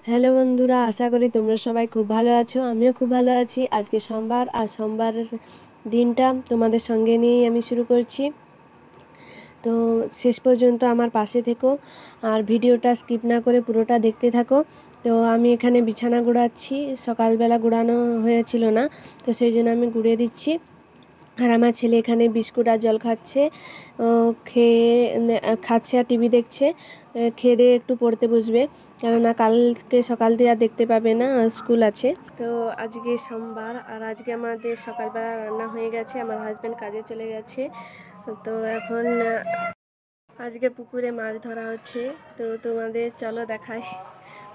Hello বন্ধুরা, আশা করি তোমরা সবাই খুব ভালো আছো। আমিও খুব ভালো আছি। আজকে সোমবার, আর সোমবারের দিনটা তোমাদের সঙ্গে নিয়েই আমি শুরু করছি। তো শেষ পর্যন্ত আমার পাশে থেকো আর ভিডিওটা স্কিপ না করে পুরোটা দেখতে থাকো। তো আমি এখানে বিছানা গুড়াচ্ছি, সকালবেলা গুড়ানো হয়েছিল না, তো সেই জন্য আমি গুড়িয়ে দিচ্ছি। আর আমার ছেলে এখানে বিস্কুট আর জল খাচ্ছে, খাচ্ছে আর টিভি দেখছে। খেয়ে দিয়ে একটু পড়তে বসবে, কেননা কালকে সকাল দিয়ে আর দেখতে পাবে না, স্কুল আছে। তো আজকে সোমবার, আর আজকে আমাদের সকালবেলা রান্না হয়ে গেছে। আমার হাজব্যান্ড কাজে চলে গেছে। তো এখন আজকে পুকুরে মাছ ধরা হচ্ছে। তো তোমাদের চলো দেখাই।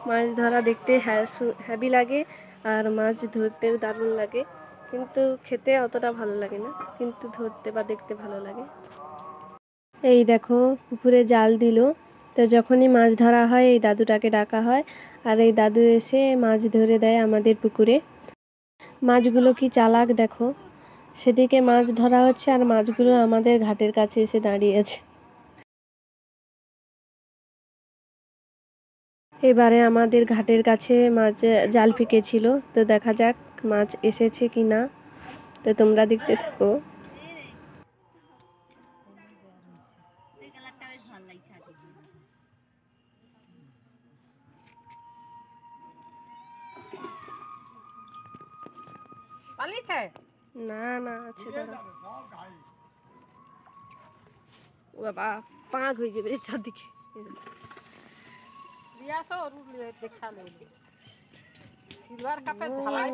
মাছ ধরা দেখতে হ্যাভি লাগে, আর মাছ ধরতেও দারুণ লাগে, কিন্তু খেতে অতটা ভালো লাগে না, কিন্তু ধরতে বা দেখতে ভালো লাগে। এই দেখো, পুকুরে জাল দিল। তো যখনই মাছ ধরা হয় এই দাদুটাকে ডাকা হয়, আর এই দাদু এসে মাছ ধরে দেয় আমাদের পুকুরে। মাছগুলো কি চালাক দেখো, সেদিকে মাছ ধরা হচ্ছে আর মাছগুলো আমাদের ঘাটের কাছে এসে দাঁড়িয়ে আছে। এবারে আমাদের ঘাটের কাছে মাছ জাল ফিকেছিল, তো দেখা যাক মাছ এসেছে কি না। তো তোমরা দেখতে থাকো। না না, আছে দাঁড়া। ও বাবা, পাঁক হয়ে যাবে চারদিকে। সিলভার কাপে ঝালাই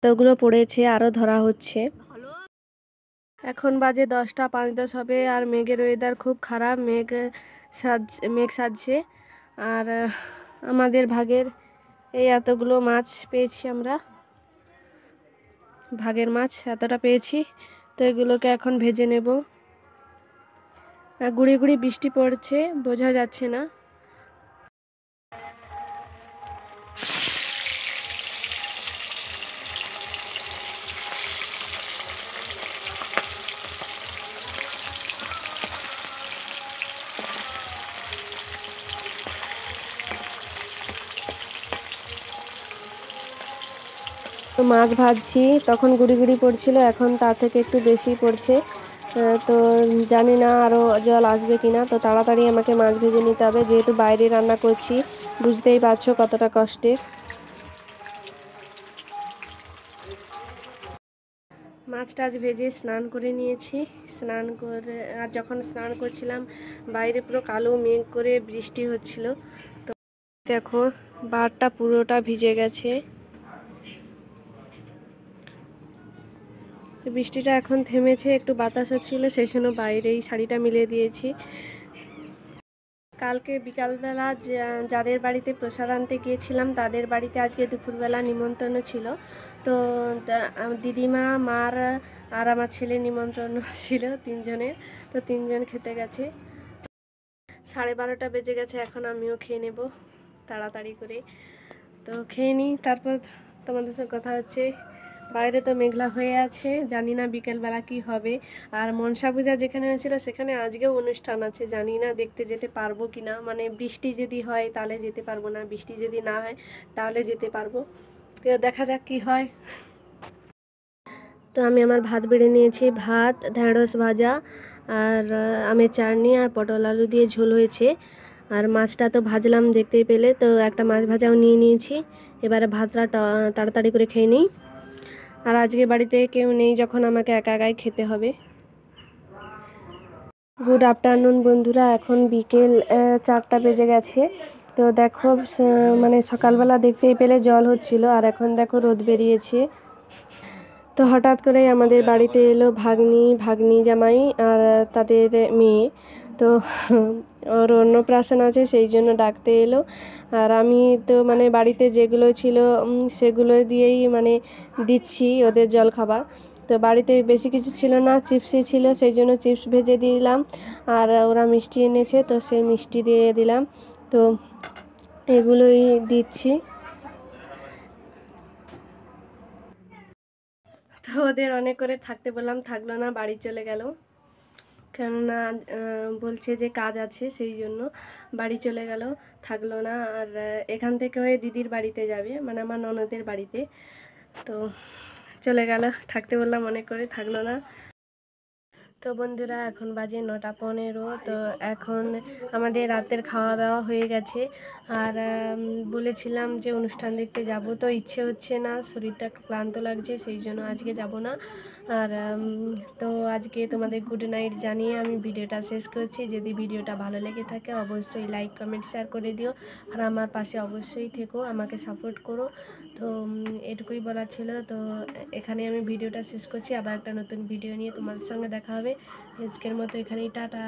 তো ওগুলো পড়েছে, আরো ধরা হচ্ছে। এখন বাজে 10টা 5-10 হবে, আর মেঘের ওয়েদার খুব খারাপ। মেঘ সাজছে। আর আমাদের ভাগের এই এতগুলো মাছ পেয়েছি আমরা, ভাগের মাছ এতটা পেয়েছি। তো এগুলোকে এখন ভেজে নেব। গুঁড়ি গুঁড়ি বৃষ্টি পড়ছে, বোঝা যাচ্ছে না। তো মাছ ভাজছি, তখন গুঁড়ি গুঁড়ি পড়ছিল, এখন তার থেকে একটু বেশি পড়ছে। তো জানি না আরও জল আসবে কিনা। তো তাড়াতাড়ি আমাকে মাছ ভেজে নিতে হবে, যেহেতু বাইরে রান্না করছি, বুঝতেই পারছো কতটা কষ্টের। মাছ টাছ ভেজে স্নান করে নিয়েছি। স্নান করে, আর যখন স্নান করছিলাম বাইরে পুরো কালো মেঘ করে বৃষ্টি হচ্ছিল। তো দেখো, বারটা পুরোটা ভিজে গেছে। বৃষ্টিটা এখন থেমেছে, একটু বাতাস হচ্ছিল, সেই জন্য বাইরেই শাড়িটা মিলিয়ে দিয়েছি। কালকে বিকালবেলা যাদের বাড়িতে প্রসাদ আনতে গিয়েছিলাম তাদের বাড়িতে আজকে দুপুরবেলা নিমন্ত্রণ ছিল। তো দিদিমা, মার আর আমার ছেলের নিমন্ত্রণ ছিল 3জনের। তো 3জন খেতে গেছে। 12:30টা বেজে গেছে, এখন আমিও খেয়ে নেব তাড়াতাড়ি করে। তো খেয়ে নিই, তারপর তোমাদের সাথে কথা হচ্ছে। বাইরে তো মেঘলা হয়ে আছে, জানি না বিকেলবেলা কি হবে। আর মনসা পূজা যেখানে হয়েছিল সেখানে আজকেও অনুষ্ঠান আছে, জানি না দেখতে যেতে পারবো কি না। মানে বৃষ্টি যদি হয় তাহলে যেতে পারবো না, বৃষ্টি যদি না হয় তাহলে যেতে পারবো। তো দেখা যাক কি হয়। তো আমি আমার ভাত বেড়ে নিয়েছি, ভাত, ঢেঁড়স ভাজা, আর আমের চাটনি, আর পটল আলু দিয়ে ঝোল হয়েছে। আর মাছটা তো ভাজলাম দেখতেই পেলে, তো একটা মাছ ভাজাও নিয়ে নিয়েছি। এবারে ভাতটা তাড়াতাড়ি করে খেয়ে নিই। আর আজকে বাড়িতে কেউ নেই, যখন আমাকে একা একাই খেতে হবে। গুড আফটারনুন বন্ধুরা, এখন বিকেল 4টা বেজে গেছে। তো দেখো, মানে সকালবেলা দেখতেই পেলে জল হচ্ছিল, আর এখন দেখো রোদ বেরিয়েছে। তো হঠাৎ করেই আমাদের বাড়িতে এলো ভাগ্নি জামাই আর তাদের মেয়ে। তো ওর অন্নপ্রাশন আছে, সেই জন্য ডাকতে এলো। আর আমি তো মানে বাড়িতে যেগুলো ছিল সেগুলো দিয়েই মানে দিচ্ছি ওদের জল খাবার। তো বাড়িতে বেশি কিছু ছিল না, চিপসই ছিল, সেই জন্য চিপস ভেজে দিলাম। আর ওরা মিষ্টি এনেছে, তো সেই মিষ্টি দিয়ে দিলাম। তো এগুলোই দিচ্ছি। তো ওদের অনেক করে থাকতে বললাম, থাকলো না, বাড়ি চলে গেল। কেননা বলছে যে কাজ আছে, সেই জন্য বাড়ি চলে গেল, থাকলো না। আর এখান থেকে হয়ে দিদির বাড়িতে যাবে, মানে আমার ননদের বাড়িতে। তো চলে গেল, থাকতে বললাম অনেক করে, থাকলো না। তো বন্ধুরা এখন বাজে 9:15। তো এখন আমাদের রাতের খাওয়া দাওয়া হয়ে গেছে। আর বলেছিলাম যে অনুষ্ঠান দেখতে যাব, তো ইচ্ছে হচ্ছে না, শরীরটা ক্লান্ত লাগছে, সেই জন্য আজকে যাব না। আর তো আজকে তোমাদের গুড নাইট জানিয়ে আমি ভিডিওটা শেষ করছি। যদি ভিডিওটা ভালো লেগে থাকে অবশ্যই লাইক কমেন্ট শেয়ার করে দিও, আর আমার পাশে অবশ্যই থেকো, আমাকে সাপোর্ট করো। তো এটুকুই বলার ছিল। তো এখানে আমি ভিডিওটা শেষ করছি, আবার একটা নতুন ভিডিও নিয়ে তোমাদের সঙ্গে দেখা হবে। আজকের মতো এখানেই টাটা।